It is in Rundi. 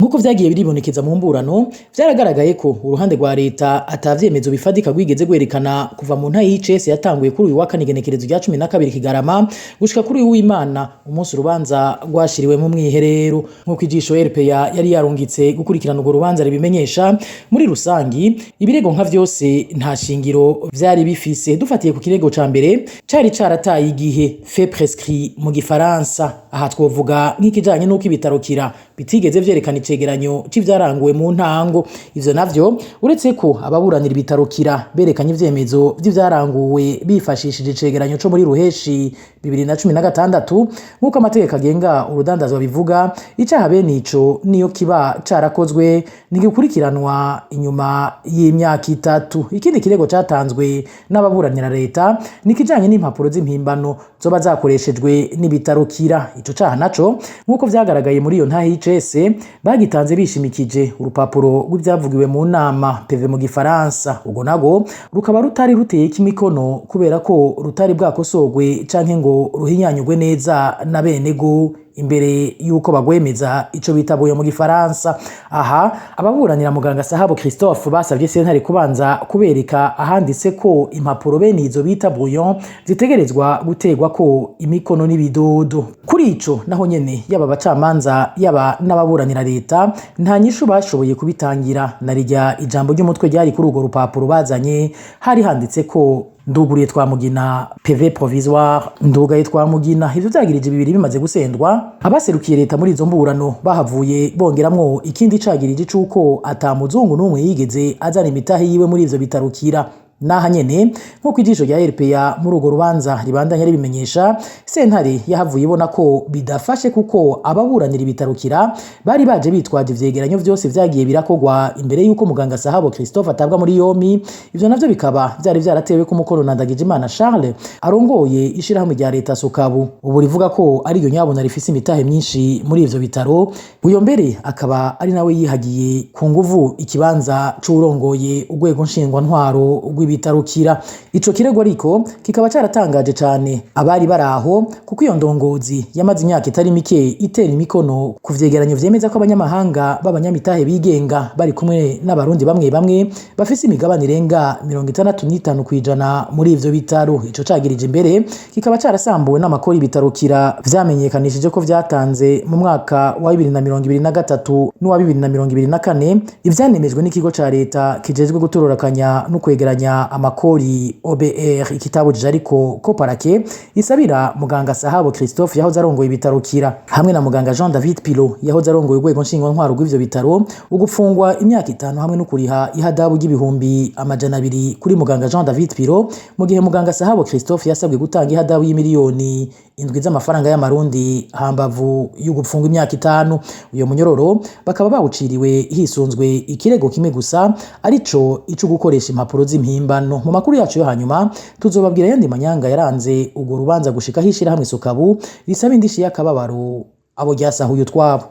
nkuko vyagiye biribonekeza mu mburano vyaragaragaye ko uruhande rwa leta atavyemezo bifadika gwigeze gwerekana kuva mu ntayi y'ICS yatanguye kuri uyu wa kane igenekerezo rya 12 Kigarama gushika kuri uyu w'Imana umunsi urubanza rwashiriwe mu mwiherero nkuko ijisho RPA yari yarungitse gukurikirana urwo rubanza ribimenyesha. Muri rusangi ibirego nka vyose nta shingiro vyari bifise. Dufatiye ku kirego ca mbere cari carataye igihe fait prescrit mu gifaransa, aha twovuga nk'ikijanye n'uko ibitarukira bitigeze vyerekana icegeranyo c'ivyaranguwe mu ntango. Ivyo navyo uretse ko ababuranira ibitarukira berekanye ivyemezo vy'ivyaranguwe bifashishije icegeranyo co muri ruheshi 2016 nkuko amategeko agenga urudandazwa bivuga, icaha bene ico niyo kiba carakozwe ntigikurikiranwa inyuma y'imyaka 3. Ikindi kirego catanzwe n'ababuranira leta nikijanye n'impapuro z'impimbano zoba zakoreshejwe n'ibitarukira. Ico caha naco nkuko vyagaragaye muri iyo ntahe y'ICS bagitanze bishimikije urupapuro rw'ivyavugiwe mu nama PV mu gifaransa. Ubwo nago rukaba rutari ruteye kimikono kubera ko rutari bwakosogwe canke ngo ruhinyanyugwe neza na benego imbere yuko bagwemeza ico bitabuye mu gifaransa. Aha ababuranira muganga Sahabo Christophe basavye sentare kubanza kubereka ahanditse ko impapuro bene izo bita bouillon zitegerezwa gutegwa ko imikono n'ibidodo. Kuri ico naho nyene yaba bacamanza yaba n'ababuranira leta nta nyishu bashoboye kubitangira. Narijya ijambo ry'umutwe ryari kuri urwo rupapuro bazanye hari handitse ko nduguriye twamugina PV provisoire ndugaye twamugina. Ivyo vyagirije bibiri bimaze gusendwa, abaserukiye leta muri izo mburano bahavuye bongeramwo ikindi cagirije cuko atamuzungu n'umwe yigeze azana imitahe yiwe muri ivyo bitarukira. Naha nyene nkuko ijisho rya RPA muri urwo rubanza ribandanya ribimenyesha, sentare yahavuye ibona ko bidafashe kuko ababuranira ibitarukira bari baje bitwaje ivyegeranyo vyose vyagiye birakogwa imbere yuko muganga Sahabo Christophe atabwa muri yomi. Ivyo navyo bikaba vyari vyaratewe ku mukono na Ndagijimana Charles arongoye ishirahamwe rya leta Sokabu. Ubu rivuga ko ari iyo nyabona rifise imitahe myinshi muri ivyo bitaro. Uyo mbere akaba ari nawe yihagiye ku nguvu ikibanza c'urongoye urwego nshingwa ntwaro bitarukira. Ico kirego ariko kikaba caratangaje cane abari baraho kuko iyo ndongozi yamaze imyaka itari mike itera imikono ku vyegeranyo vyemeza ko abanyamahanga b'abanyamitahe bigenga bari kumwe n'abarundi bamwe bamwe bafise imigabane irenga 65% muri ivyo bitaro. Ico cagirije imbere kikaba carasambuwe n'amakori bitarukira vyamenyekanishije ko vyatanze mu mwaka wa 2023 n'uwa 2024 ivyanemejwe n'ikigo ca leta kijejwe gutororokanya no kwegeranya amakori OBR. Ikitabujije ariko ko parake isabira muganga Sahabo Christophe yahoze arongoye ibitarukira hamwe na muganga Jean David Pilo yahoze arongoye urwego nshingwa ntwaro rw'ivyo bitaro ugufungwa imyaka 5 hamwe no kuriha ihadabu y'ibihumbi 200 kuri muganga Jean David Pilo, mu gihe muganga Sahabo Christophe yasabwe gutanga ihadabu y'imiliyoni 7 z'amafaranga y'amarundi hambavu y'ugufungwa imyaka 5. Uyo munyororo bakaba bawuciriwe hisunzwe ikirego kimwe gusa arico ico gukoresha impapuro z'impimbano. Mu makuru yacu yo hanyuma tuzobabwira yandi manyanga yaranze urwo rubanza gushika hishira hamwe Sokabu risaba indishi y'akababaro abo ryasahuye utwabo.